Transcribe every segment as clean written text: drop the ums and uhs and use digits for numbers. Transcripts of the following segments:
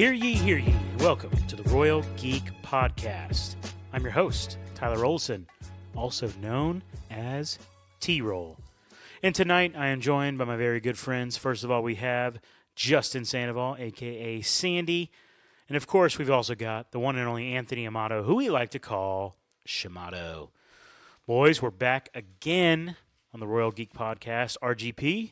Hear ye, welcome to the Royal Geek Podcast. I'm your host, Tyler Olson, also known as T-Roll. And tonight I am joined by my very good friends. First of all, we have Justin Sandoval, a.k.a. Sandy. And of course, we've also got the one and only Anthony Amato, who we like to call Shamato. Boys, we're back again on the Royal Geek Podcast, RGP,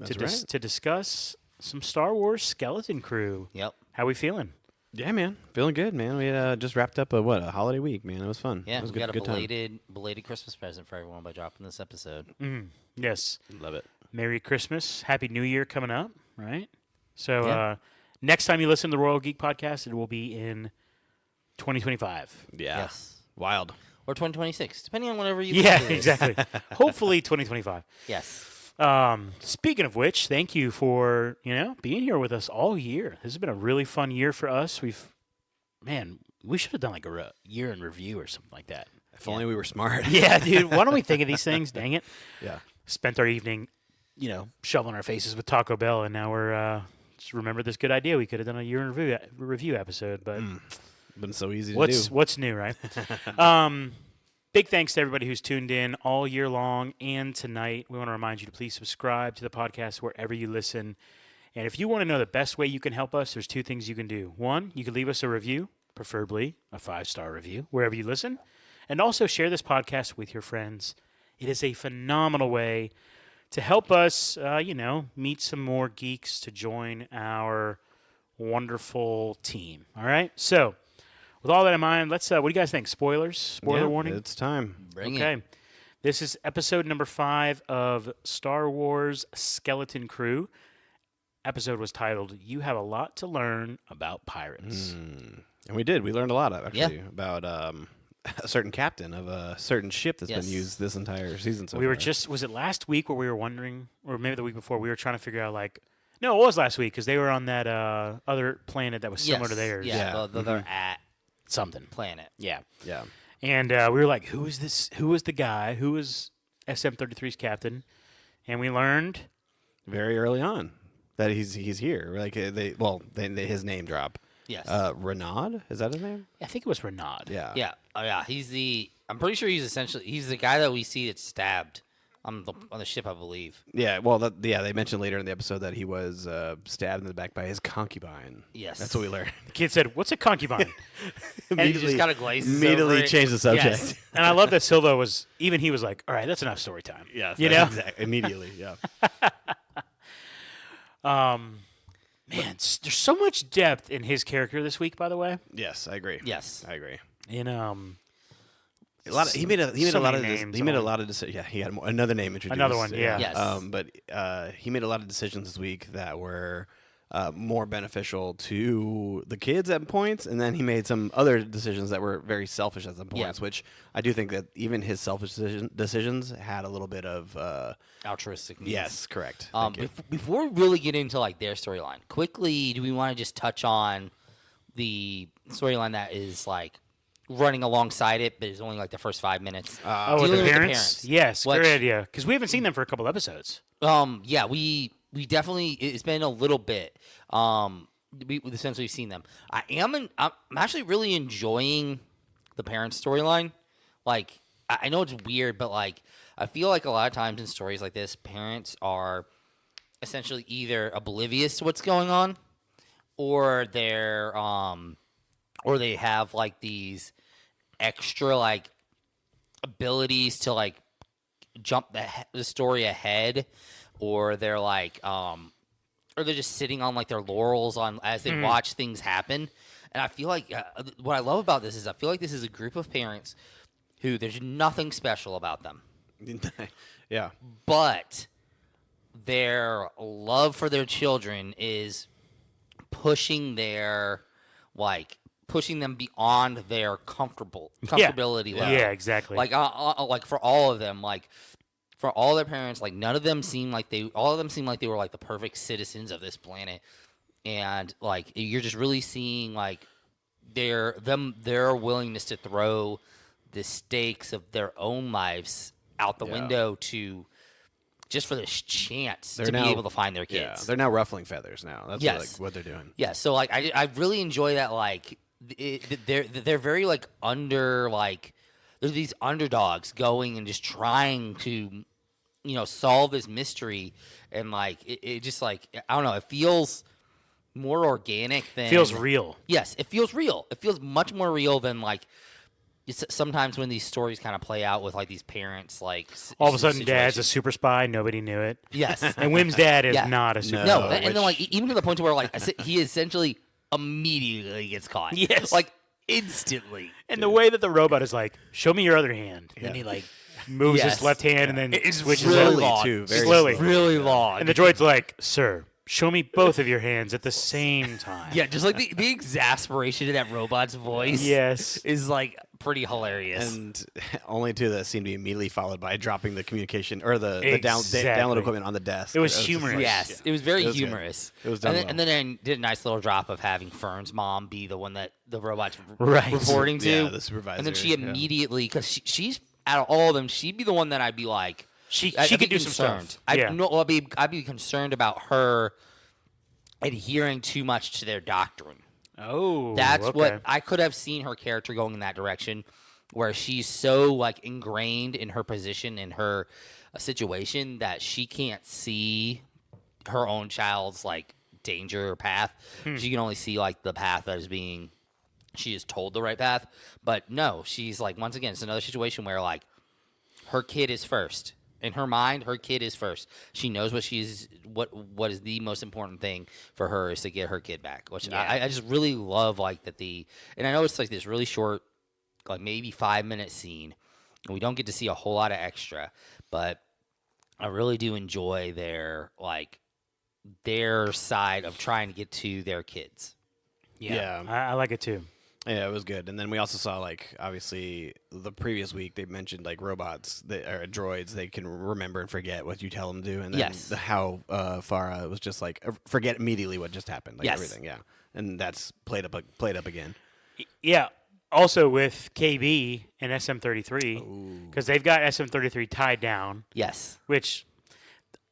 to discuss some Star Wars Skeleton Crew. Yep. How we feeling? Yeah, man. Feeling good, man. We just wrapped up a holiday week, man. It was fun. Yeah, it was we got a good belated Christmas present for everyone by dropping this episode. Yes. Love it. Merry Christmas. Happy New Year coming up, right? So next time you listen to the Royal Geek Podcast, it will be in 2025. Yeah. Yes. Wild. Or 2026, depending on whenever you Yeah, listen to this. exactly. Hopefully 2025. Yes. Speaking of which, thank you for, being here with us all year. This has been a really fun year for us. We should have done like a year in review or something like that. If only we were smart. Yeah, dude. Why don't we think of these things? Dang it. Yeah. Spent our evening, shoveling our faces with Taco Bell, and now we're just remember this good idea. We could have done a year in review episode, but Been so easy to do. what's new, right? Big thanks to everybody who's tuned in all year long and tonight. We want to remind you to please subscribe to the podcast wherever you listen. And if you want to know the best way you can help us, there's two things you can do. One, you can leave us a review, preferably a 5-star review, wherever you listen. And also share this podcast with your friends. It is a phenomenal way to help us, meet some more geeks to join our wonderful team. All right? So, with all that in mind, let's. What do you guys think? Spoiler warning. It's time. Bring Okay. it. This is episode number 5 of Star Wars Skeleton Crew. Episode was titled "You Have a Lot to Learn About Pirates." And we did. We learned a lot, actually, about a certain captain of a certain ship that's been used this entire season so We far. were was it last week where we were wondering, or maybe the week before, we were trying to figure out no, it was last week because they were on that other planet that was similar to theirs. Yeah, they're at Something. planet. Yeah. Yeah. And we were like, who is this? Who is the guy? Who is SM-33's captain? And we learned. Very early on that he's here. Like his name drop. Yes. Renaud? Is that his name? I think it was Renaud. Yeah. Yeah. Oh, yeah. I'm pretty sure he's the guy that we see that's stabbed on the ship, I believe. Yeah, well, they mentioned later in the episode that he was stabbed in the back by his concubine. Yes. That's what we learned. The kid said, "What's a concubine?" And he just kind of glazes over Immediately it. changed the subject. Yes. And I love that Silva was like, "All right, that's enough story time." Yes, Exactly. immediately, yeah. Man, there's so much depth in his character this week. By the way, Yes, I agree. Yes. I agree. in He made a so lot many of names he made a on- lot of decisions. Yeah, he had another name introduced. Another one, yeah. Yes. But he made a lot of decisions this week that were more beneficial to the kids at points, and then he made some other decisions that were very selfish at some points. Yeah. Which I do think that even his selfish decisions had a little bit of. Altruistic means. Yes, correct. Thank you. Before we really get into their storyline, quickly, do we want to just touch on the storyline that is running alongside it, but it's only the first 5 minutes? with Dealing the with parents. Yes, Which- great idea. Because we haven't seen them for a couple episodes. Yeah, we definitely. It's been a little bit. Since we've seen them, I'm actually really enjoying the parents storyline. I know it's weird, but I feel like a lot of times in stories like this, parents are essentially either oblivious to what's going on, or they're or they have these extra abilities to jump the story ahead, or they're or they're just sitting on their laurels as they watch things happen. And I feel like what I love about this is I feel like this is a group of parents who there's nothing special about them, Yeah. but their love for their children is pushing them beyond their comfortability level. Yeah, exactly. For all of them, for all their parents, none of them seem like they were the perfect citizens of this planet, and you're just really seeing their willingness to throw the stakes of their own lives out the window to just for this chance They're to now- be able to find their Yeah, kids. they're now ruffling feathers now. That's Yes. what they're doing. Yeah, so like I really enjoy that. Like they're very like there's these underdogs going and just trying to solve this mystery, and like it just like I don't know, it feels more organic than Feels real. Yes, it feels real. It feels much more real than like sometimes when these stories kind of play out with like these parents like All of a sudden, Dad's a situations. super spy. Nobody knew it. Yes. And Wim's dad is Yeah. not a super No, spy. and then like even to the point to where like he essentially immediately gets caught. Yes. like instantly. And the way that the robot is like, show me your other hand. And he like moves Yes. his left hand and then It's switches really it. long. too. Very Slowly. slow. Really long. And the droid's like, sir, show me both of your hands at the same time. yeah, just like the exasperation in that robot's voice. Yes. is like pretty hilarious. And only two that seem to be immediately followed by dropping the communication or the Exactly. download equipment on the desk. It was just humorous. like- yes, it was very It was good. humorous. It was done and then I did a nice little drop of having Fern's mom be the one that the robot's Right. reporting to. Yeah, the supervisor, And then she yeah. immediately, because she's out of all of them, she'd be the one that I'd be like, She I'd could be do some concerned. stuff. I'd, Yeah. no, I'd be concerned about her adhering too much to their doctrine. Oh, That's okay. what I could have seen her character going in that direction, where she's so like ingrained in her position in her situation that she can't see her own child's like danger or path. She can only see like the path that is being she is told the right path. But no, she's like once again, it's another situation where like her kid is first. In her mind, her kid is first. She knows what what is the most important thing for her is to get her kid back. Which I just really love like that and I know it's like this really short, like maybe 5-minute scene, and we don't get to see a whole lot of extra, but I really do enjoy their side of trying to get to their kids. Yeah. I like it too. Yeah, it was good. And then we also saw, like, obviously, the previous week they mentioned, like, robots, or droids, they can remember and forget what you tell them to. And then Yes. how Farah was just like, forget immediately what just happened. Like, Yes. everything, yeah. And that's played up again. Yeah. Also with KB and SM33, because they've got SM33 tied down, Yes. which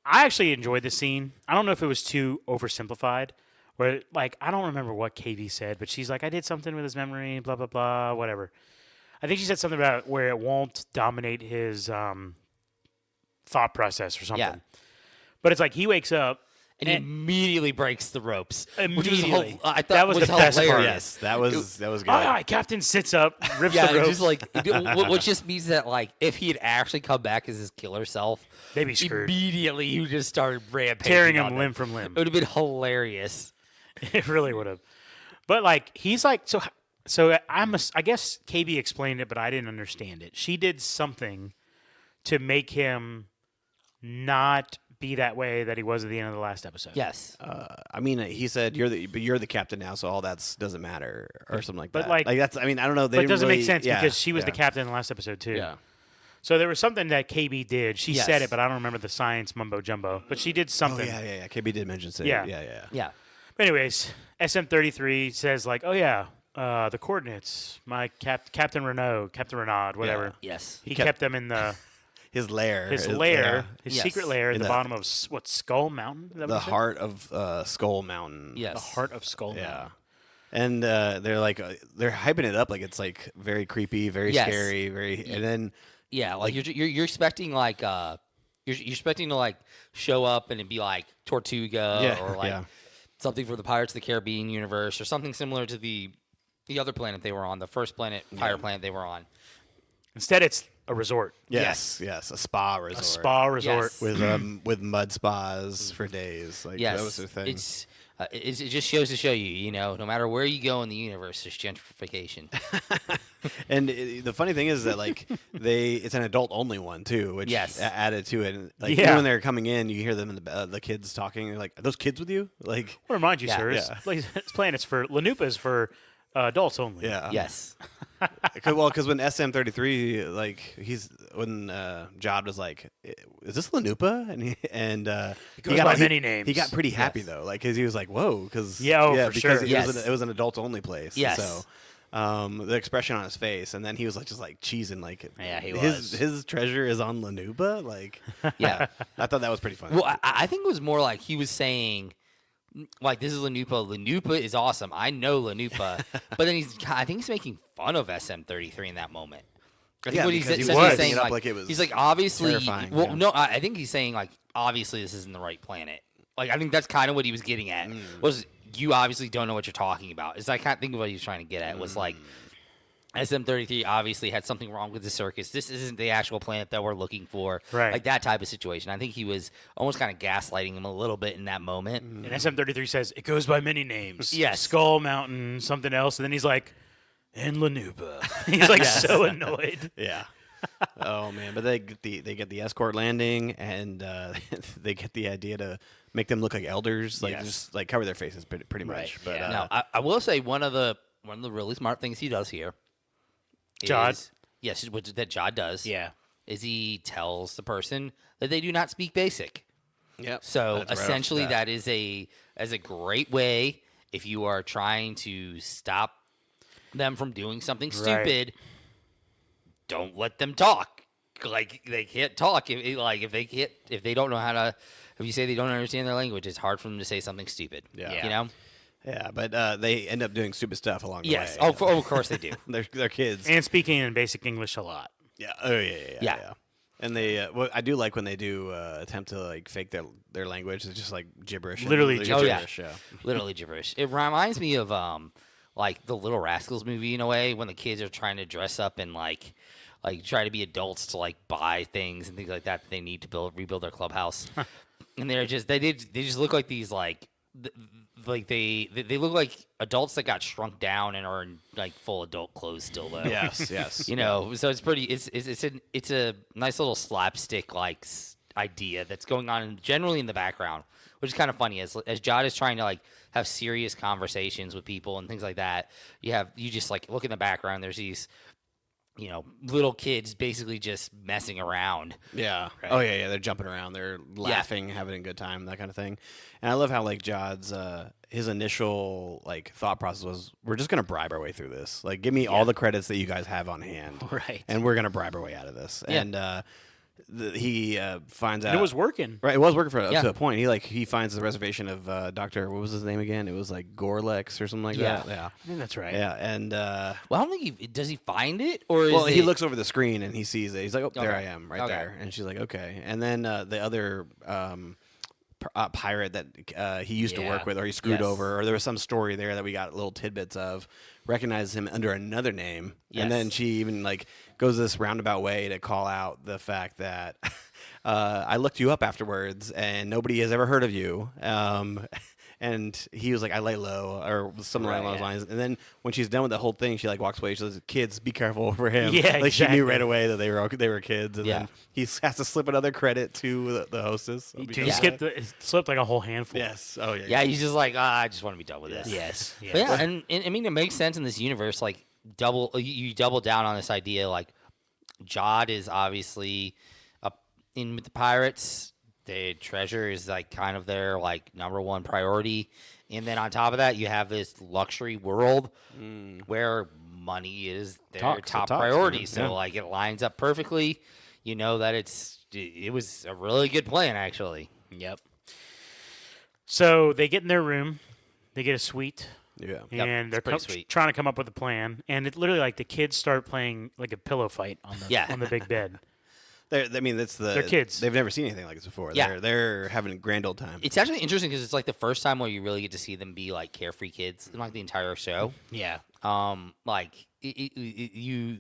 I actually enjoyed the scene. I don't know if it was too oversimplified. Where, like, I don't remember what KB said, but she's like, I did something with his memory, blah, blah, blah, whatever. I think she said something about where it won't dominate his thought process or something. Yeah. But it's like he wakes up. And he immediately breaks the ropes. Immediately. I thought That was the best part. hilarious. Yes, that was good. Aye, aye, Captain sits up, rips Yeah, the ropes. just like which just means that like if he had actually come back as his killer self, They'd be screwed. immediately he just started rampaging, Tearing on him them. limb from limb. It would have been hilarious. It really would have. But like he's like so I guess KB explained it, but I didn't understand it. She did something to make him not be that way that he was at the end of the last episode. Yes. I mean, he said you're the captain now, so all that doesn't matter or something like But, that. like- that's. I mean, I don't know. They But it didn't doesn't really, make sense yeah, because she was yeah. the captain in the last episode too. Yeah. So there was something that KB did. She Yes. said it, but I don't remember the science mumbo jumbo. But she did Oh something. yeah. KB did mention it. Yeah. Yeah. Yeah. But anyways, SM33 says like, oh yeah, the coordinates. My Captain Renaud, whatever. Yes. He kept- kept them in His lair. his lair, his Yes. secret lair at In the the- bottom of what Skull Mountain? Is that what the you said? heart of Skull Mountain. Yes. The heart of Skull Yeah. Mountain. And they're like they're hyping it up like it's like very creepy, very Yes. scary, very. And then Yeah. Like you're expecting like you're expecting to like show up and it'd be like Tortuga Yeah, or like yeah. something from the Pirates of the Caribbean universe or something similar to the other planet they were on, the first pirate planet they were on. Instead, it's a resort. yes, a spa resort, A spa resort. Yes. with mud spas for days. Like Yes, that was their thing. it just shows to show you, no matter where you go in the universe, there's gentrification. And the funny thing is that like it's an adult only one too, which Yes. added to it. And, like Yeah. even when they're coming in, you hear them in the kids talking. They're like, "Are those kids with you?" Like, I want to remind you, Yeah. sir, Yeah. it's planets for Lanupa is for adults only. yeah, Yes. Because when SM33 when Jod was like, "Is this Lanupa?" and he goes by many names. He got pretty happy Yes. though, like because he was like, "Whoa," because Yeah, oh, for because sure. it Yes. was an adults only place. Yes. So the expression on his face, and then he was like just like cheesing like Yeah, he his treasure is on Lanupa. Like, Yeah. I thought that was pretty funny. Well, I think it was more like he was saying, like, this is Lanupa. Lanupa is awesome. I know Lanupa. But then I think he's making fun of SM33 in that moment. I think Yeah, what he's because he essentially was saying, bringing it up like it was he's like, obviously, terrifying, well, yeah. no, I think he's saying, like, obviously this isn't the right planet. Like, I think that's kind of what he was getting at, was you obviously don't know what you're talking about. Is I can't think of what he was trying to get at, was like, SM33 obviously had something wrong with the circus. This isn't the actual planet that we're looking for. Right. Like that type of situation. I think he was almost kind of gaslighting him a little bit in that moment. And SM33 says it goes by many names. Yes. Skull Mountain, something else, and then he's like, and Lanupa. He's like so annoyed. Yeah. Oh man, but they get the escort landing, and they get the idea to make them look like elders, like Yes. just like cover their faces pretty much. But yeah. Now, I will say one of the really smart things he does here. Jod? Is, yes, that Jod does. Yeah. Is he tells the person that they do not speak basic. yeah. So essentially, that is a great way if you are trying to stop them from doing something stupid. Don't let them talk. Like they can't talk if they don't know how to. If you say they don't understand their language, it's hard for them to say something stupid. Yeah. You know. Yeah, but they end up doing stupid stuff along the Yes. way. Oh, of course they do. They're kids. And speaking in basic English a lot. Yeah. Oh yeah. Yeah. And they, well, I do like when they do attempt to like fake their language. It's just like gibberish. Literally Like, gibberish. Yeah. Literally gibberish. It reminds me of like the Little Rascals movie in a way, when the kids are trying to dress up and like try to be adults to like buy things and things like that they need to rebuild their clubhouse. And they just look like these like they look like adults that got shrunk down and are in like full adult clothes still though. Yes. Yes. You know, so it's pretty. It's a nice little slapstick like idea that's going on generally in the background, which is kind of funny as Jod is trying to like have serious conversations with people and things like that. You just like look in the background. There's these, you know, little kids basically just messing around. Yeah. Right. Oh yeah. They're jumping around. They're laughing, having a good time, that kind of thing. And I love how like Jod's his initial like thought process was, we're just gonna bribe our way through this. Like, give me all the credits that you guys have on hand, Right. and we're gonna bribe our way out of this. Yeah. And he finds out And it was working. Right, it was working for up Yeah. to a point. He finds the reservation of Doctor. What was his name again? It was like Gorlex or something like Yeah. that. Yeah, I think that's right. yeah. And Well, I don't think does he find it or is well, he it- looks over the screen and he sees it. He's like, "Oh, there I Okay. am, right Okay. there." And she's like, "Okay." And then the other pirate that he used to Yeah. work with, or he screwed Yes. over, or there was some story there that we got little tidbits of, recognizes him under another name, and then Yes. she even like goes this roundabout way to call out the fact that I looked you up afterwards, and nobody has ever heard of you. And he was like, "I lay low," or something along those yeah. lines. And then when she's done with the whole thing, she like walks away. She says, "Kids, be careful over him." Yeah, like she exactly. knew right away that they were kids. And Yeah. then he has to slip another credit to the hostess. He because- slipped like a whole handful. Yes. Oh yeah. Yeah, he's just like, I just want to be done with this. Yes. But yeah, and I mean, it makes sense in this universe. Like, you double down on this idea. Like, Jod is obviously in with the pirates. The treasure is like kind of their like number one priority, and then on top of that, you have this luxury world where money is their Talks, it top talks, priority. man. So Yeah. like, it lines up perfectly. You know that it was a really good plan, actually. Yep. So they get in their room. They get a suite. Yeah. Yep, And it's they're pretty sweet. trying to come up with a plan, and it literally like the kids start playing like a pillow fight on the Yeah. on the big bed. I mean, that's They're kids. They've never seen anything like this before. Yeah. They're having a grand old time. It's actually interesting because it's like the first time where you really get to see them be like carefree kids in like the entire show. Yeah. Like you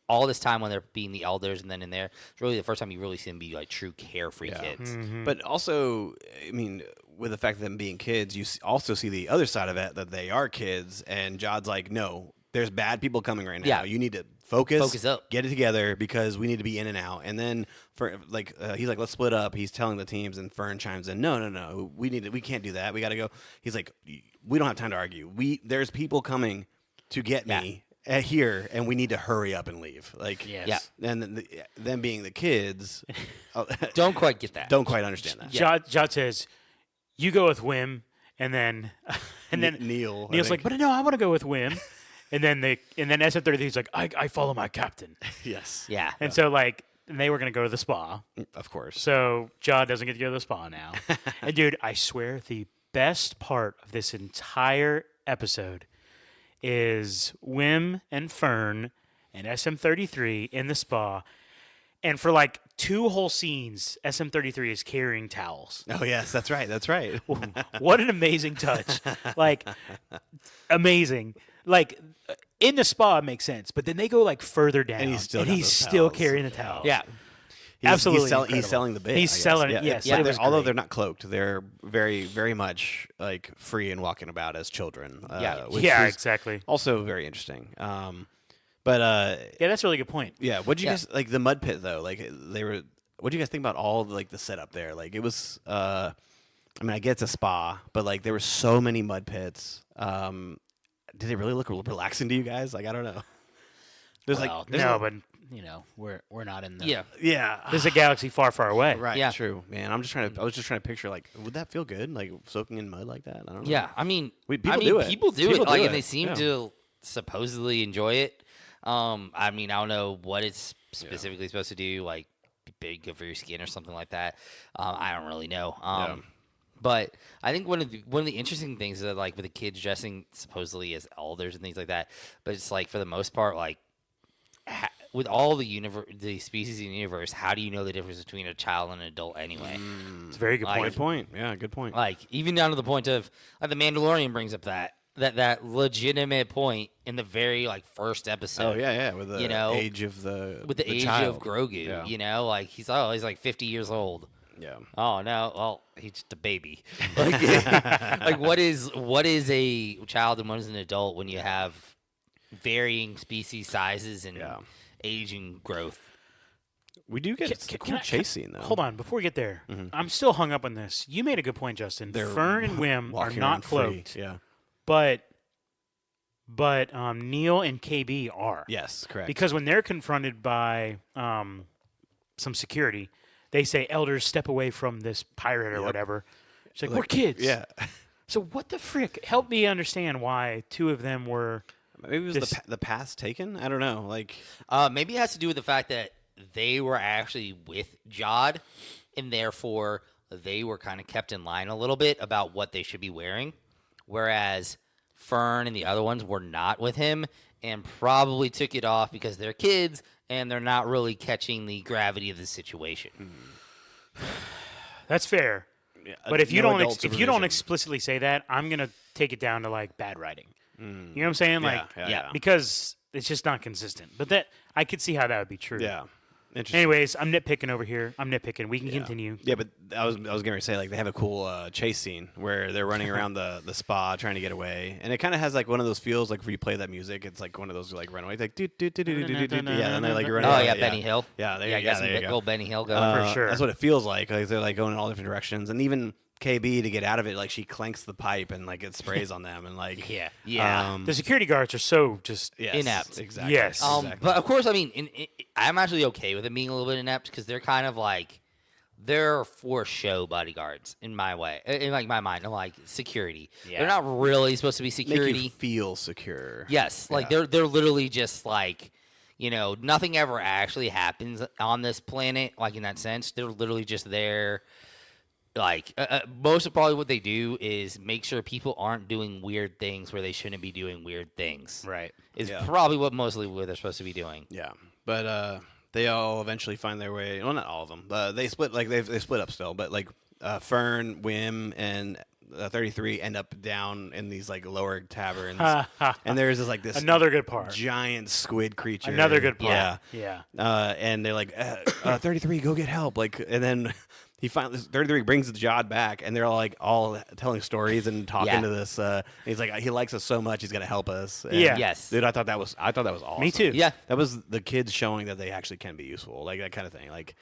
all this time when they're being the elders, and then in there, it's really the first time you really see them be like true carefree kids. But also, I mean, with the fact of them being kids, you also see the other side of it, that they are kids, and Jod's like, "No, there's bad people coming right now. Yeah. You need to focus up. get it together, because we need to be in and out." And then for like, he's like, "Let's split up." He's telling the teams, and Fern chimes in, "No, we can't do that. We got to go." He's like, "We don't have time to argue. There's people coming to get me here, and we need to hurry up and leave." Like, Yes. Yeah. and them being the kids, Don't quite get that. don't quite understand that. Jod says, "You go with Wim," and then Neil, I Neil's like, think. "But no, I want to go with Wim." And then SM33 is like, I follow my captain. Yes. Yeah. And so like they were gonna go to the spa. Of course. So Jod doesn't get to go to the spa now. And dude, I swear the best part of this entire episode is Wim and Fern and SM33 in the spa. And for like 2 whole scenes, SM33 is carrying towels. Oh yes, that's right. That's right. What an amazing touch. Like, amazing. Like, in the spa, it makes sense. But then they go like further down. And he's still got those still towels. carrying the towels. Yeah. Absolutely He's incredible. selling the bit. He's I guess. selling it, yes, But it was although great. they're not cloaked, they're very, very much like free and walking about as children. Which Yeah, is exactly. Also very interesting. Yeah, that's a really good point. what'd you Yeah. guys like the mud pit though? Like they were. What do you guys think about all like the setup there? Like it was. I mean, I get it's a spa, but like there were so many mud pits. Did it really look relaxing to you guys? Like I don't know. There's Well, like there's No, a- but, you know, we're not in the... Yeah. yeah. This is a galaxy far, far away. Right. Yeah. True, man. I was just trying to picture like, would that feel good? Like soaking in mud like that? I don't know. Yeah. I mean, People I mean, do it. people do People it. do Like, it. and they seem Yeah. to supposedly enjoy it. I mean, I don't know what it's specifically supposed to do. Like, be good for your skin or something like that. I don't really know. But I think one of the interesting things is that, like, with the kids dressing supposedly as elders and things like that, but it's like for the most part, like, with all the species in the universe, how do you know the difference between a child and an adult anyway? It's a very good Like, point. Good point. Yeah, good point. Like, even down to the point of like the Mandalorian brings up that legitimate point in the very like first episode. Oh yeah, with the you know, age of the with the age child. of Grogu. Yeah. You know, like he's like 50 years old. Yeah. Oh no, well he's just a baby. Like, like what is a child and what is an adult when you have varying species sizes and Yeah. age and growth? We do get a cool chase scene though. Hold on, before we get there, I'm still hung up on this. You made a good point, Justin. They're Fern and Wim are Walking not around free. cloaked, Yeah. but Neil and KB are. Yes, correct. Because when they're confronted by some security, they say, "Elders, step away from this pirate or Yep. whatever." It's like, we're kids. yeah, So what the frick? Help me understand why 2 of them were. maybe it was This- the path taken. I don't know. Like Maybe it has to do with the fact that they were actually with Jod, and therefore they were kind of kept in line a little bit about what they should be wearing, whereas Fern and the other ones were not with him and probably took it off because they're kids and they're not really catching the gravity of the situation. That's fair. yeah, But if you no don't adult if you don't supervision. explicitly say that, I'm gonna take it down to like bad writing. You know what I'm saying? Like, yeah. because it's just not consistent. But that I could see how that would be true. Yeah. Interesting. Anyways, I'm nitpicking over here. I'm nitpicking. We can continue. Yeah, but I was going to say like they have a cool chase scene where they're running around the spa trying to get away, and it kind of has like one of those feels like when you play that music, it's like one of those like runaway like do do do do do do do yeah, and they're like running. Oh away, yeah, Benny Hill. Yeah, there Yeah, you got go. some There you big go. old Benny Hill going. For sure. That's what it feels like. Like they're like going in all different directions, and even KB to get out of it, like she clanks the pipe and like it sprays on them, and like Yeah. The security guards are so just. yes, inept. Exactly. Yes. exactly. But of course, I mean, I'm actually okay with it being a little bit inept because they're kind of like they're for show bodyguards in my way, in like my mind. I'm like security. Yeah. They're not really supposed to be Make security. you feel secure. Yes, like they're literally just like, you know, nothing ever actually happens on this planet. Like in that sense, they're literally just there. Like most of probably what they do is make sure people aren't doing weird things where they shouldn't be doing weird things. Right. Is Yeah. probably what they're supposed to be doing. Yeah, but they all eventually find their way. Well, not all of them. They split like they split up still, but like Fern, Wim, and 33 end up down in these like lower taverns, and there's this Another good part. giant squid creature. Another good part. Yeah, Yeah. and they're like 33, go get help. Like, and then. He finally 33 brings the Jod back, and they're all telling stories and talking Yeah. to this. He's like, he likes us so much, he's gonna help us. And, Yeah. Yes. dude, I thought that was awesome. Me too. Yeah. That was the kids showing that they actually can be useful, like that kind of thing. Like,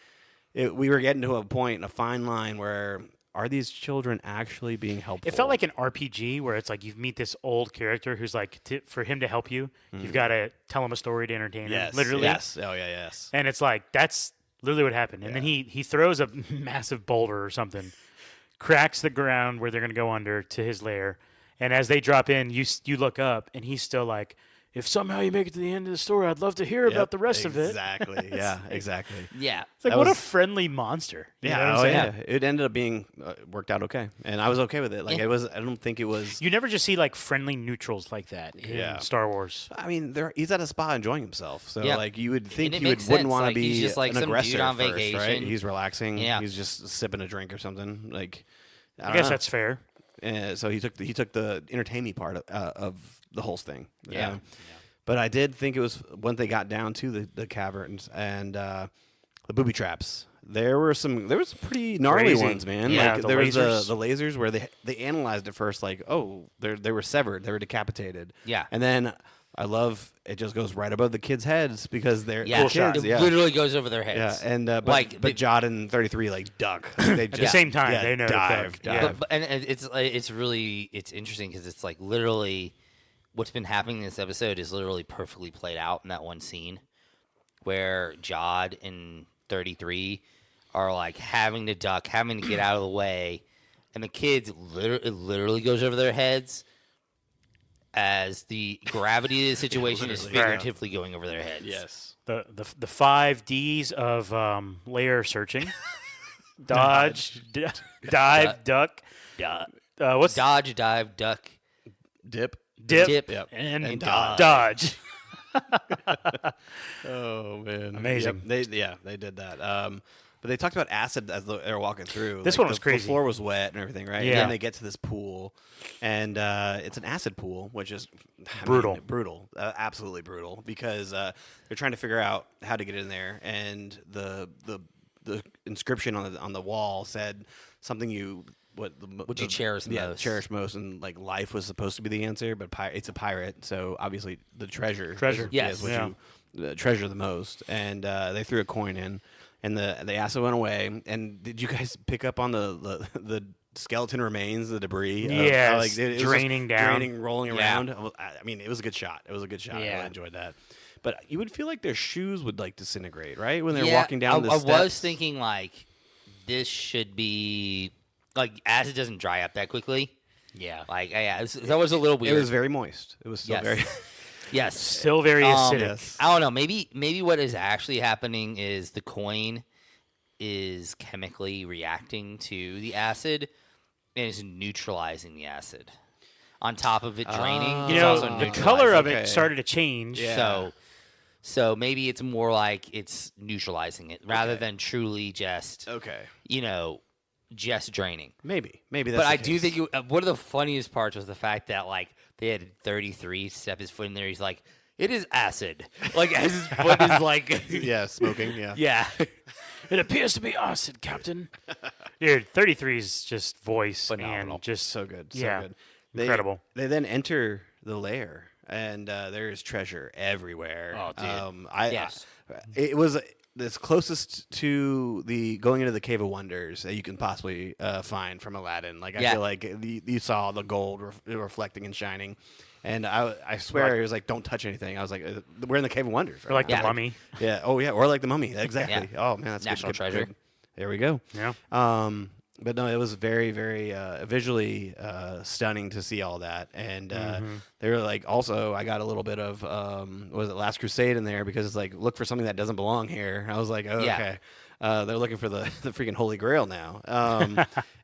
we were getting to a point, a fine line, where are these children actually being helpful? It felt like an RPG where it's like you meet this old character who's like, for him to help you, you've got to tell him a story to entertain yes, him. Literally. yes, oh yeah, yes. And it's like, that's literally what happened. And then he throws a massive boulder or something, cracks the ground where they're going to go under to his lair. And as they drop in, you look up, and he's still like, if somehow you make it to the end of the story, I'd love to hear about the rest of it. Exactly. Yeah, exactly. Yeah. It's like, That what a was- friendly monster. You know what I'm Oh saying? yeah. It ended up being worked out okay, and I was okay with it. Like Yeah. it was. I don't think it was. You never just see like friendly neutrals like that in Yeah. Star Wars. I mean, he's at a spa enjoying himself, so Yeah. like you would think it he makes wouldn't sense. want to Like, be he's just like an some dude aggressor on first, right? vacation. He's relaxing. Yeah. He's just sipping a drink or something. Like I guess that's fair. So he took the entertaining part of the whole thing. Yeah. But I did think it was when they got down to the caverns and the booby traps. There were some pretty gnarly Crazy. ones, man. Yeah, like the there was lasers. the lasers where they analyzed it first, like, oh, they were severed, they were decapitated. Yeah. And then I love it just goes right above the kids' heads because they're Yeah. kids. shot. It Yeah. literally goes over their Yeah, heads. and but Like, but Jod and 33 like duck. They just, the same time, yeah, they know to dive. duck. Yeah. And it's really interesting because it's like literally what's been happening in this episode is literally perfectly played out in that one scene where Jod and 33 are like having to duck, having to get out of the way, and the kids it literally goes over their heads as the gravity of the situation is literally, yeah. figuratively going over their heads. Yes. The 5 Ds of layer searching: dodge, dive, duck. What's Dodge, dive, duck, Dip. dip, dip, Yep. and dodge. dodge. Oh man, Amazing. Yep, they did that. But they talked about acid as they were walking through. This Like, one was the crazy. floor was wet and everything, right? Yeah. And then they get to this pool, and it's an acid pool, which is Brutal. brutal, absolutely brutal, because they're trying to figure out how to get in there, and the inscription on the wall said something you. What you cherish most. Cherish most, and like life was supposed to be the answer, but it's a pirate, so obviously the treasure. Treasure. Yes. is what Yeah. you treasure the most. And they threw a coin in, and the acid went away. And did you guys pick up on the skeleton remains, the debris? of how, Yes, it was just draining down. draining, rolling Yeah. around. I mean, it was a good shot. It was a good shot. I Yeah. really enjoyed that. But you would feel like their shoes would like disintegrate, right, when they're Yeah, walking down the I steps. was thinking like this should be like acid doesn't dry up that quickly. Yeah. Like yeah, that was a little It weird. was very moist. It was still Yes. very. Yes. Still very acidic. Yes. I don't know. Maybe what is actually happening is the coin is chemically reacting to the acid and is neutralizing the acid. On top of it draining, You it's know, also the neutralizing. color of okay. it started to change. Yeah. So maybe it's more like it's neutralizing it rather Okay. than truly just Okay. just draining. Maybe that's. But the I do case. think one of the funniest parts was the fact that like they had 33 step his foot in there. He's like, it is acid. Like as his foot is like, Yeah, smoking. Yeah. yeah, It appears to be acid, Captain. Dude, 33's just voice Phenomenal. and just So good. So Yeah. good. Incredible. They then enter the lair, and there is treasure everywhere. Oh, dude. Yes. It was this closest to the going into the Cave of Wonders that you can possibly find from Aladdin. Like I Yeah. feel like you saw the gold reflecting and shining. And I swear it was like, don't touch anything. I was like, we're in the Cave of Wonders. Right or like now. the mummy. Yeah. Oh yeah. Or like the Mummy. Exactly. Yeah. Oh man, that's National good, treasure. good. There we go. Yeah. But no, it was very, very visually stunning to see all that, and they were like, also, I got a little bit of was it Last Crusade in there because it's like, look for something that doesn't belong here. I was like, oh, Yeah. okay, they're looking for the freaking Holy Grail now,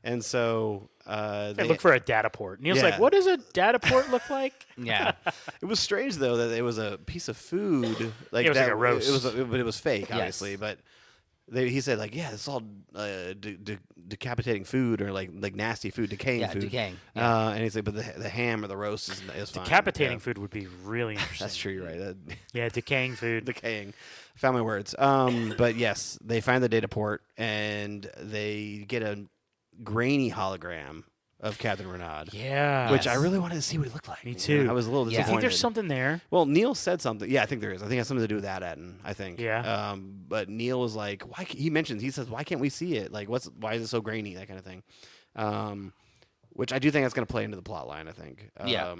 and so They look for a data port. Neil's Yeah. like, what does a data port look like? yeah, it was strange though that it was a piece of food, like It was like that, a roast. but it was fake, Yes. obviously, but. He said like, yeah, it's all decapitating food or like nasty food, decaying Yeah, food. decaying, And he's like, but the ham or the roast is fine. Decapitating Yeah. food would be really interesting. That's true. You're right. That, Yeah, decaying food. decaying. I found my words. But yes, they find the data port and they get a grainy hologram of Captain Renaud. Yeah. Which I really wanted to see what he looked like. Me You know, too. I was a little Yeah. I disappointed. think there's something there. Well, Neil said something. Yeah, I think there is. I think it has something to do with Aladdin. I think. Yeah. But Neil was like, why? He says, why can't we see it? Like, why is it so grainy? That kind of thing. Which I do think that's going to play into the plot line. I think. Yeah.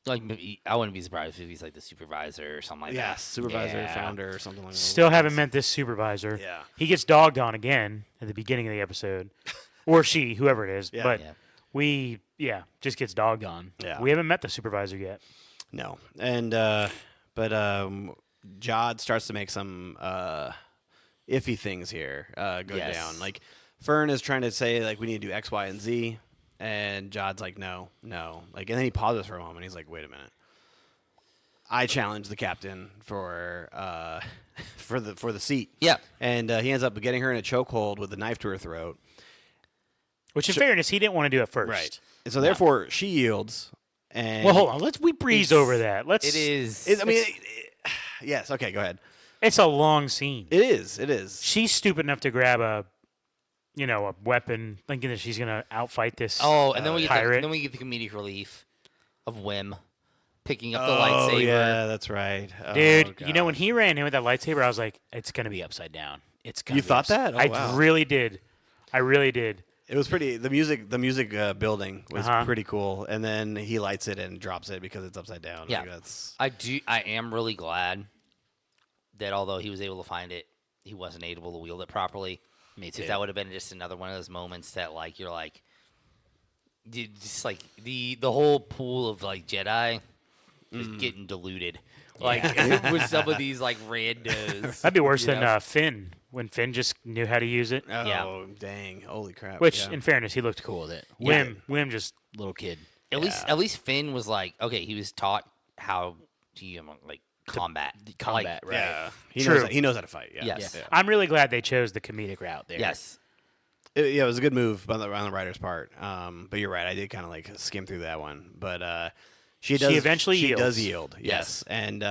like maybe, I wouldn't be surprised if he's like the supervisor or something like that. Yes, supervisor, Yeah. founder, or something like that. Still haven't met this supervisor. Yeah. He gets dogged on again at the beginning of the episode. Or she, whoever it is. Yeah. But Yeah. we, just gets dogged on. Yeah. We haven't met the supervisor yet. No, and but Jod starts to make some iffy things here go Yes. down. Like Fern is trying to say like we need to do X, Y, and Z, and Jod's like no. Like, and then he pauses for a moment. He's like, wait a minute. I challenge the captain for for the seat. Yeah. And he ends up getting her in a chokehold with a knife to her throat. Which, in fairness, he didn't want to do it first. And so therefore she yields. And Well, hold on. We breeze over that. Let's. It is. Yes. Okay. Go ahead. It's a long scene. It is. It is. She's stupid enough to grab a weapon, thinking that she's gonna outfight this. Oh, and then we get pirate. the comedic relief of Wim picking up the Oh lightsaber. yeah, that's right. Oh, Dude, God. you know when he ran in with that lightsaber, I was like, it's gonna be upside down. It's gonna. You be thought upside- that? Oh, I wow. really did. I really did. It was pretty. The music building was Uh-huh. pretty cool, and then he lights it and drops it because it's upside down. Yeah. Like, that's I am really glad that although he was able to find it, he wasn't able to wield it properly. Me too. Because that would have been just another one of those moments that like you're like, just like the whole pool of like Jedi just getting diluted. Like with some of these like randos. That'd be worse you than know? Finn when Finn just knew how to use it. oh dang, holy crap! Which, yeah. in fairness, he looked cool with it. Yeah. Wim just little kid. At least Finn was like, okay, he was taught how to like combat. Combat, Like, right? yeah, True. He knows how to fight. Yeah. Yes. Yeah. I'm really glad they chose the comedic route there. Yes. It was a good move on the writer's part. But you're right. I did kind of like skim through that one. But she eventually she does yields. yield. Yes, and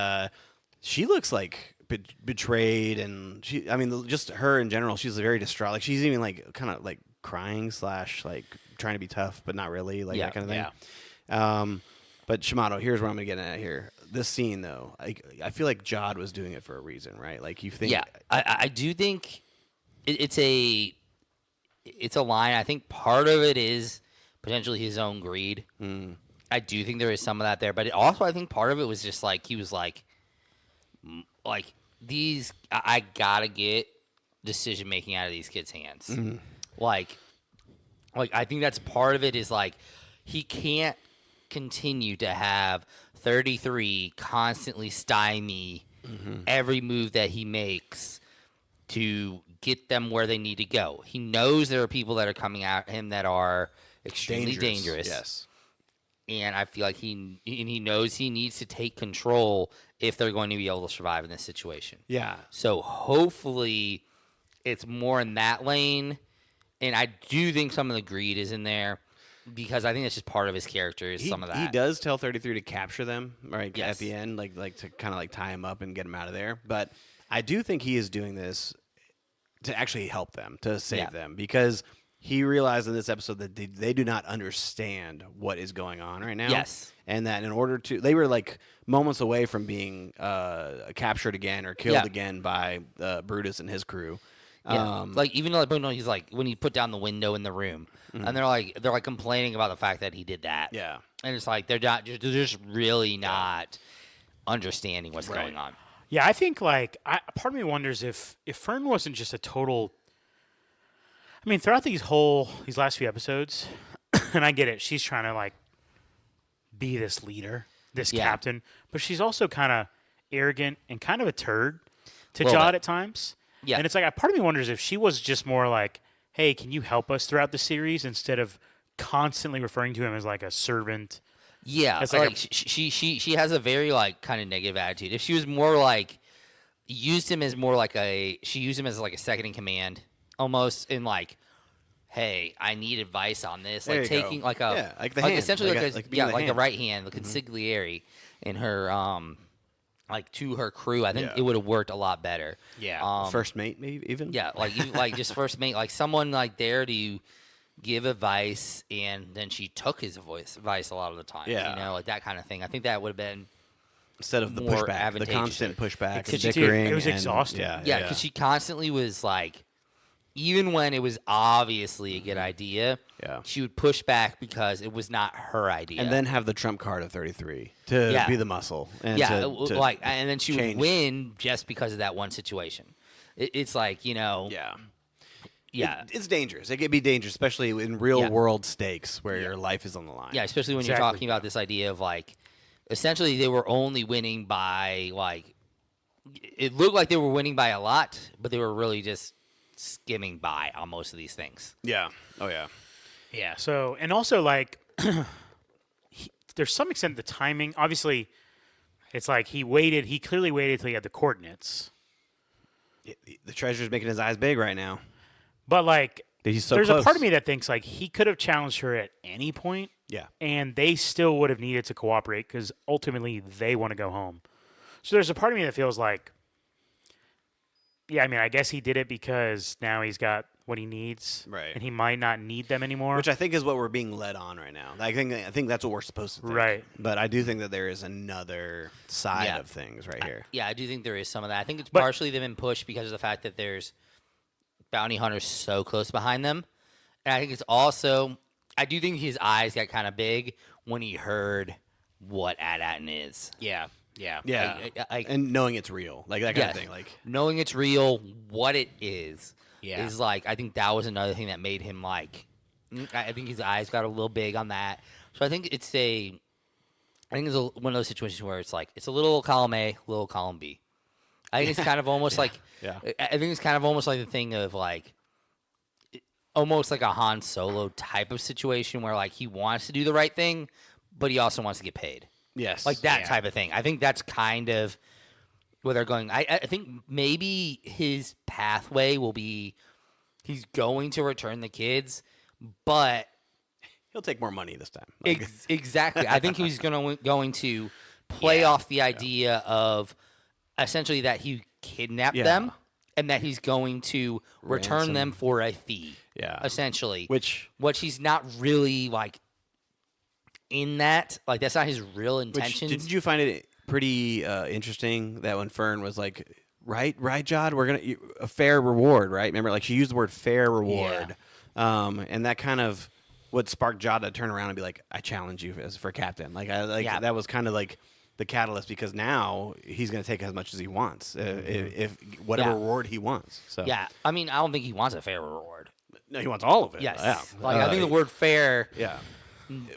she looks like betrayed, and just her in general. She's very distraught. Like she's even like kind of like crying / like trying to be tough, but not really, like Yeah, that kind of thing. But Shimano, here's where I'm gonna get at here. This scene though, I feel like Jod was doing it for a reason, right? Like you think, Yeah, I do think it's a line. I think part of it is potentially his own greed. I do think there is some of that there, but I think part of it was just like he was like these. I gotta get decision making out of these kids' hands. Like I think that's part of it. Is like he can't continue to have 33 constantly stymie every move that he makes to get them where they need to go. He knows there are people that are coming at him that are extremely dangerous. Yes. And I feel like he knows he needs to take control if they're going to be able to survive in this situation. Yeah. So hopefully it's more in that lane. And I do think some of the greed is in there because I think that's just part of his character is some of that. He does tell 33 to capture them, right? Yes. At the end, like to kind of like tie him up and get him out of there. But I do think he is doing this to actually help them, to save them, because he realized in this episode that they do not understand what is going on right now. Yes. And that in order to, they were like moments away from being captured again or killed again by Brutus and his crew. Yeah. Like even though he's like when he put down the window in the room, and they're like complaining about the fact that he did that. Yeah. And it's like they're just really not understanding what's going on. Yeah, I think part of me wonders if Fern wasn't just a total. I mean, throughout these last few episodes, and I get it, she's trying to like be this leader, this captain, but she's also kind of arrogant and kind of a turd to Little Jod bit. at times. Yeah. And it's like part of me wonders if she was just more like, "Hey, can you help us throughout the series?" instead of constantly referring to him as like a servant. Yeah, It's like like she has a very like kind of negative attitude. If she was more like used him as more like she used him as like a second in command almost in like, hey, I need advice on this. There Like you go. taking like a Yeah, like the hand. essentially Like like, like being the the hand. right hand, the consigliere in her like to her crew. I think Yeah. it would have worked a lot better. Yeah. First mate, maybe even. Yeah, like just first mate, like someone like there to give advice, and then she took his advice a lot of the time. Yeah. You know, like that kind of thing. I think that would have been Instead of the more pushback, the advantageous. constant pushback, and Dude, bickering. it was and- exhausting. Yeah, yeah, because she constantly was like, even when it was obviously a good idea, Yeah. she would push back because it was not her idea. And then have the trump card of 33 to Yeah. be the muscle. And yeah, to like, and then she would change. win just because of that one situation. It's like, you know, Yeah. yeah. It's dangerous. It can be dangerous, especially in real Yeah. world stakes where your life is on the line. Yeah, especially when you're Exactly. talking about this idea of like essentially they were only winning by like it looked like they were winning by a lot, but they were really just skimming by on most of these things. Yeah. Oh yeah. Yeah. So, and also like, there's some extent the timing. Obviously, it's like he clearly waited till he had the coordinates. The treasure's making his eyes big right now. But like, He's so there's close. a part of me that thinks like he could have challenged her at any point, Yeah. and they still would have needed to cooperate because ultimately they want to go home. So there's a part of me that feels like, yeah, I mean, I guess he did it because now he's got what he needs, Right. and he might not need them anymore. Which I think is what we're being led on right now. I think that's what we're supposed to think. Right. But I do think that there is another side Yeah. of things right here. Yeah, I do think there is some of that. I think it's But- partially they've been pushed because of the fact that there's bounty hunters so close behind them. And I think it's also, I do think his eyes got kind of big when he heard what Ad-Atten is. yeah, yeah, Yeah. Like, And knowing it's real. Like that kind of yes, thing. Like knowing it's real, what it is Yeah. like, I think that was another thing that made him like, I think his eyes got a little big on that. So I think it's one of those situations where it's like, it's a little column A, little column B. I think it's kind of almost like, Yeah. I think it's kind of almost like the thing of like, almost like a Han Solo type of situation where like he wants to do the right thing, but he also wants to get paid. yes. Like that Yeah. type of thing. I think that's kind of where they're going. I think maybe his pathway will be he's going to return the kids, but He'll take more money this time. Like, exactly. I think he's going to play off the idea of essentially that he kidnapped Yeah. them and that he's going to return Ransom. them for a fee. Yeah. Essentially. which He's not really like in that. Like that's not his real Which, intentions. didn't you find it pretty interesting that when Fern was like, right, Jod, we're gonna a fair reward, right? Remember, like she used the word fair reward, and that kind of would spark Jod to turn around and be like, I challenge you for captain. Like Yeah. that was kind of like the catalyst because now he's gonna take as much as he wants, if whatever Yeah. reward he wants. So Yeah, I mean, I don't think he wants a fair reward. no, he wants all of it. Yes, Yeah. like I think the word "fair" yeah.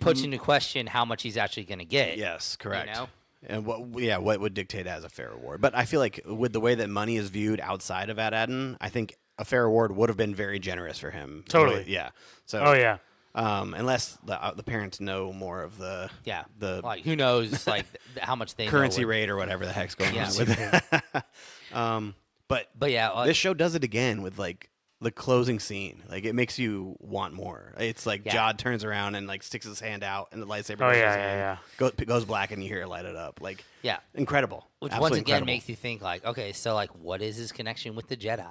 puts into question how much he's actually going to get. Yes, correct. know? And what would dictate as a fair reward? But I feel like with the way that money is viewed outside of Ad-Aden, I think a fair reward would have been very generous for him. Totally. Yeah. So. Oh yeah. Unless the parents know more of the Yeah, the like who knows, like how much they know currency with- rate or whatever the heck's going Yeah. on with it. But But yeah, this show does it again with like the closing scene. Like it makes you want more. It's like Yeah. Jod turns around and like sticks his hand out and the lightsaber Oh, goes in yeah, his yeah, hand, goes black and you hear it light it up. Like yeah, incredible. which Absolutely once again incredible. makes you think like, okay, so like, what is his connection with the Jedi?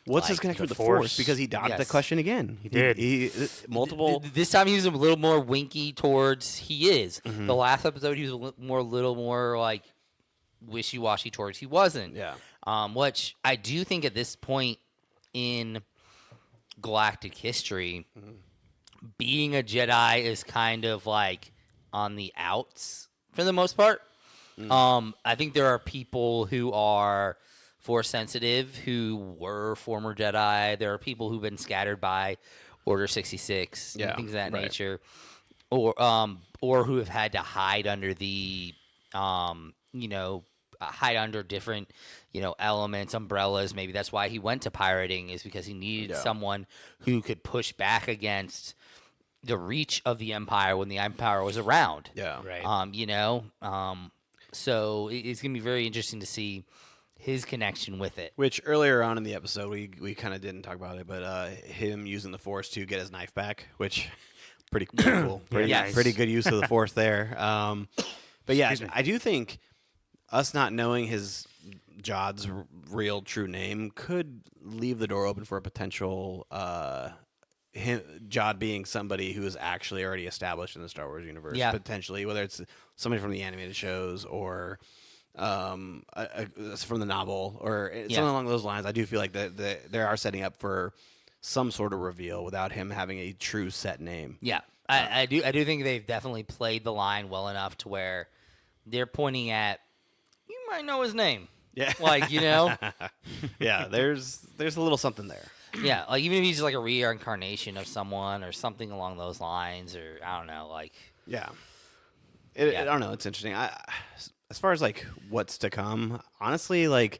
What's his like connection the with the Force? Force. Because he dodged the Yes. question again. He did. He multiple. This time he was a little more winky towards he is. Mm-hmm. The last episode he was a little more like wishy washy towards he wasn't. Yeah. Which I do think at this point in galactic history, being a Jedi is kind of like on the outs for the most part. I think there are people who are Force sensitive who were former Jedi. There are people who've been scattered by Order 66 Yeah, and things of that right. nature, or who have had to hide under the hide under different elements, umbrellas. Maybe that's why he went to pirating, is because he needed Yeah. someone who could push back against the reach of the Empire when the Empire was around. Yeah. Right. So it's gonna be very interesting to see his connection with it. Which earlier on in the episode we kind of didn't talk about it, but him using the Force to get his knife back, which pretty cool, pretty Yes. pretty good use of the Force there. But yeah, Excuse me. I do think us not knowing his Jod's real true name could leave the door open for a potential Jod being somebody who is actually already established in the Star Wars universe. Yeah. Potentially, whether it's somebody from the animated shows or from the novel or something along those lines. I do feel like they are setting up for some sort of reveal without him having a true set name. Yeah, I do think they've definitely played the line well enough to where they're pointing at, you might know his name. Yeah. Like, Yeah, there's a little something there. yeah, like even if he's like a reincarnation of someone or something along those lines, or I don't know, like Yeah. Yeah. I don't know. It's interesting. As far as like what's to come, honestly, like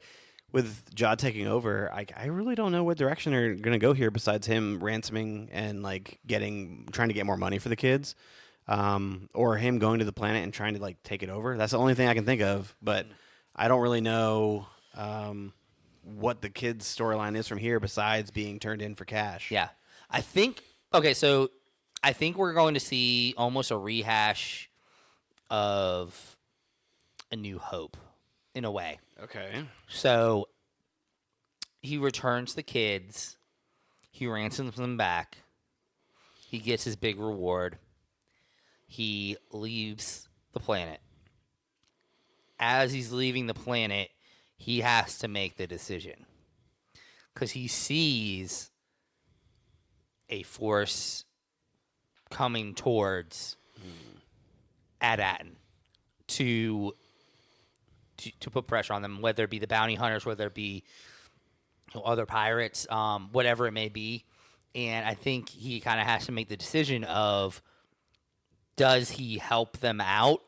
with Jod taking over, I really don't know what direction they're gonna go here. Besides him ransoming and like trying to get more money for the kids, or him going to the planet and trying to like take it over. That's the only thing I can think of. But I don't really know what the kids' storyline is from here. Besides being turned in for cash. Yeah. I think okay, so I think we're going to see almost a rehash of A New Hope in a way. Okay. So he returns the kids, he ransoms them back, he gets his big reward, he leaves the planet. As he's leaving the planet, he has to make the decision because he sees a force coming towards Adatin to put pressure on them, whether it be the bounty hunters, whether it be other pirates, whatever it may be. And I think he kind of has to make the decision of, does he help them out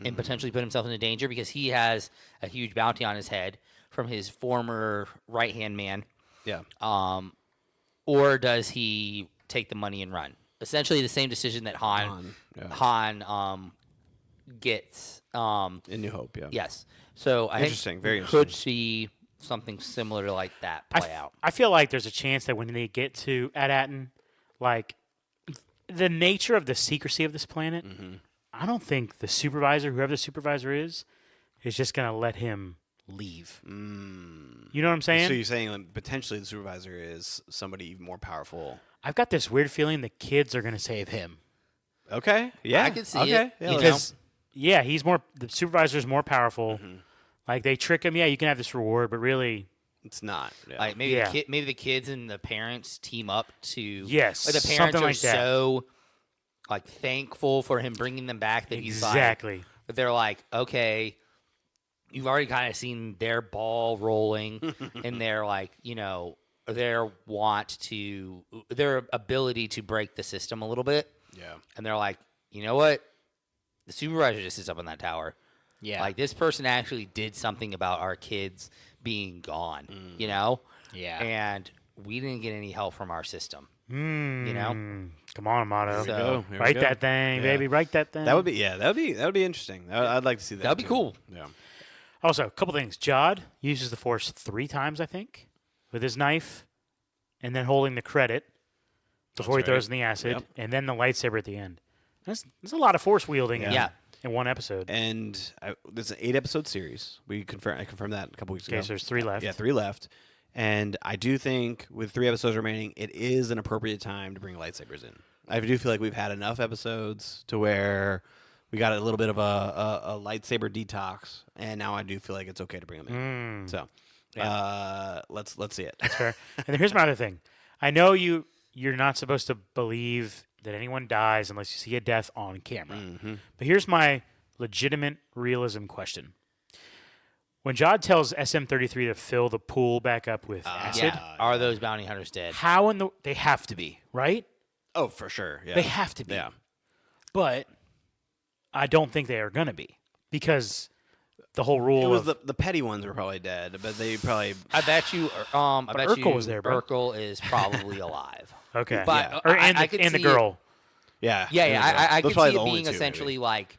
and potentially put himself into danger because he has a huge bounty on his head from his former right-hand man, Yeah. or does he take the money and run? Essentially the same decision that Han gets. In New Hope. Yeah. Yes. So I Interesting, think very we could interesting. see something similar to like that play out. I feel like there's a chance that when they get to Adatin, like the nature of the secrecy of this planet, I don't think the supervisor, whoever the supervisor is just going to let him leave. You know what I'm saying? So you're saying like, potentially the supervisor is somebody even more powerful. I've got this weird feeling the kids are going to save him. Okay. Yeah. I could see okay. it, Yeah, you let's- know? Because, yeah, the supervisor's more powerful. Like, they trick him. Yeah, you can have this reward, but really, it's not. Yeah. Like maybe Yeah. maybe the kids and the parents team up to Yes, like the something parents are like that. so like thankful for him bringing them back that he's like exactly. that they're like, okay, you've already kind of seen their ball rolling and their like, their their ability to break the system a little bit. yeah. And they're like, you know what? The supervisor just sits up in that tower. Yeah. Like this person actually did something about our kids being gone, you know? Yeah. And we didn't get any help from our system. You know? Come on, Amato. So- Here we Write go. that thing, Yeah. baby. Write that thing. That would be interesting. I'd like to see that. That'd be too. cool. Yeah. Also, a couple things. Jod uses the Force 3 times, I think, with his knife, and then holding the credit before he That's throws right. in the acid, Yep. and then the lightsaber at the end. That's a lot of Force wielding Yeah. in one episode. And there's an 8-episode series. I confirmed that a couple weeks ago. Okay, so there's 3 left. Yeah, 3 left. And I do think with 3 episodes remaining, it is an appropriate time to bring lightsabers in. I do feel like we've had enough episodes to where we got a little bit of a lightsaber detox, and now I do feel like it's okay to bring them in. So, let's see it. Fair. And here's my other thing. I know you're not supposed to believe that anyone dies unless you see a death on camera. But here's my legitimate realism question. When Jod tells SM-33 to fill the pool back up with acid, Yeah. Are those bounty hunters dead? how they have to be, right? Oh, for sure. Yeah. They have to be. Yeah. But I don't think they are going to be because the whole rule It was of the petty ones were probably dead, but they probably I bet you Urkel was there, bro. Urkel is probably alive. okay, But, yeah. Or I- and I the, could and the see girl. yeah. Yeah, there yeah. you go. I Those could probably see the it only being two, essentially maybe. like,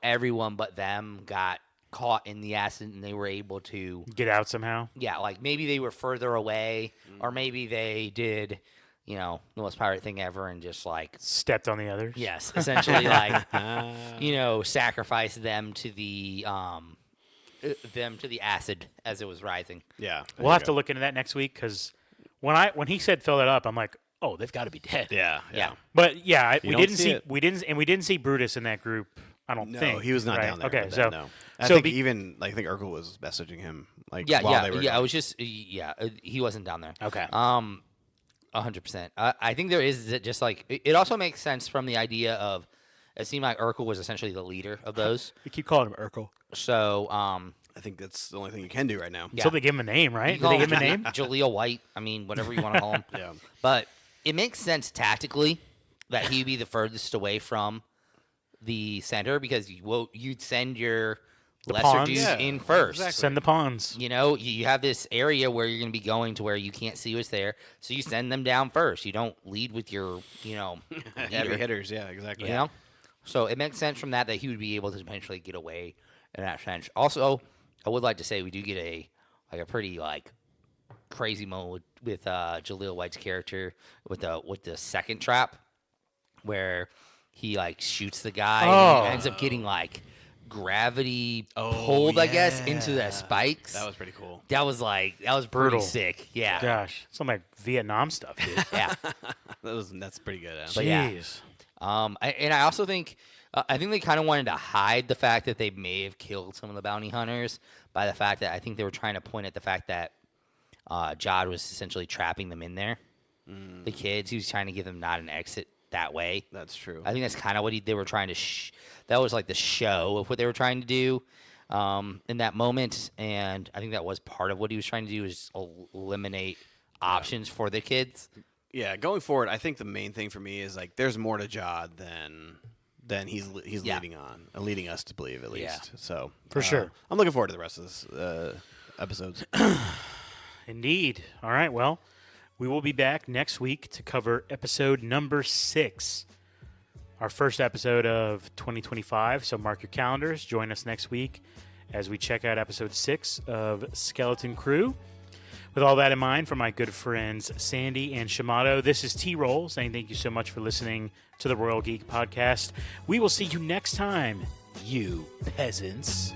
everyone but them got caught in the acid and they were able to, Get out somehow. like maybe they were further away or maybe they did, the most pirate thing ever and just like, Stepped on the others. yes, essentially like, sacrifice them to the acid as it was rising. Yeah. We'll have to look into that next week because when he said fill it up, I'm like, oh, they've got to be dead. Yeah. Yeah. But yeah, You we don't didn't see see it. we didn't see Brutus in that group. I don't No, think he was not right? down there. Okay, with so them, no. I so think be- I think Urkel was messaging him like Yeah, while they were I gone. was just, he wasn't down there. okay. 100%. I think there is just like it also makes sense from the idea of it seemed like Urkel was essentially the leader of those. You keep calling him Urkel. So I think that's the only thing you can do right now. Yeah. So they give him a name, right? you Did they call give him a him name? Jaleel White. I mean, whatever you want to call him. Yeah. But it makes sense tactically that he'd be the furthest away from the center because you'd send your lesser pawns? dudes Yeah, in first. exactly. Send the pawns. You know, you have this area where you're going to be going to where you can't see what's there, so you send them down first. You don't lead with your, Heavy leader, hitters, yeah, exactly. you know? So it makes sense from that he would be able to potentially get away in that sense. Also, I would like to say we do get a pretty crazy moment with Jaleel White's character with the second trap where he shoots the guy and he ends up getting gravity pulled, I guess, into the spikes. That was pretty cool. That was Brutal. pretty sick. Yeah. Gosh, some Vietnam stuff, dude. Yeah. That's pretty good. But yeah. Jeez. I also think I think they kind of wanted to hide the fact that they may have killed some of the bounty hunters by the fact that I think they were trying to point at the fact that Jod was essentially trapping them in there. The kids, he was trying to give them not an exit that way. That's true. I think that's kind of what they were trying to. That was the show of what they were trying to do in that moment, and I think that was part of what he was trying to do is eliminate options for the kids. Yeah, going forward, I think the main thing for me is there's more to Jod than he's leading us to believe at least. Yeah. So For sure. I'm looking forward to the rest of this episodes. Indeed. All right. Well, we will be back next week to cover episode number 6, our first episode of 2025. So mark your calendars. Join us next week as we check out episode 6 of Skeleton Crew. With all that in mind, for my good friends Sandy and Shamato, this is T-Roll saying thank you so much for listening to the Royal Geek Podcast. We will see you next time, you peasants.